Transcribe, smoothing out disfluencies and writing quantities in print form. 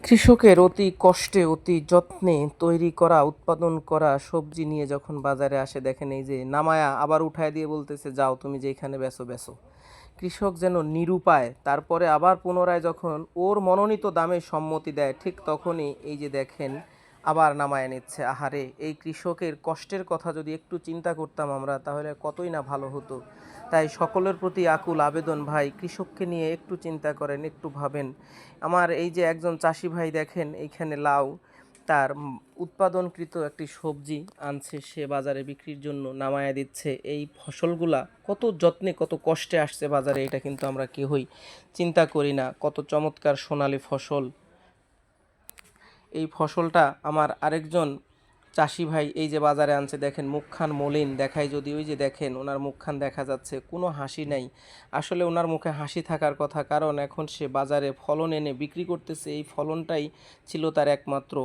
কৃষকের অতি কষ্টে অতি যত্নে তৈরি করা উৎপাদন করা সবজি নিয়ে যখন বাজারে আসে দেখেন এই যে নামায়া আবার উঠায় দিয়ে বলতেছে যাও তুমি যেখানে বেচো বেচো। কৃষক যেন নিরুপায়, তারপরে আবার পুনরায় যখন ওর মনোনীত দামে সম্মতি দেয় ঠিক তখনই এই যে দেখেন আবার নামায় নিচ্ছে। আহারে, এই কৃষকের কষ্টের কথা যদি একটু চিন্তা করতাম আমরা তাহলে কতই না ভালো হতো। তাই সকলের প্রতি আকুল আবেদন, ভাই কৃষককে নিয়ে একটু চিন্তা করেন, একটু ভাবেন। আমার এই যে একজন চাষি ভাই দেখেন এইখানে লাউ তার উৎপাদনকৃত একটি সবজি আনছে, সে বাজারে বিক্রির জন্য নামায়া দিচ্ছে। এই ফসলগুলা কত যত্নে কত কষ্টে আসছে বাজারে, এটা কিন্তু আমরা কেউই চিন্তা করি না। কত চমৎকার সোনালী ফসল। এই ফসলটা আমার আরেকজন চাষি ভাই এই যে বাজারে আনছে দেখেন, মুখখান মলিন দেখায় যদি, ওই যে দেখেন ওনার মুখখান দেখা যাচ্ছে কোনো হাসি নাই। আসলে ওনার মুখে হাসি থাকার কথা, কারণ এখন সে বাজারে ফলন এনে বিক্রি করতেছে, এই ফলনটাই ছিল তার একমাত্র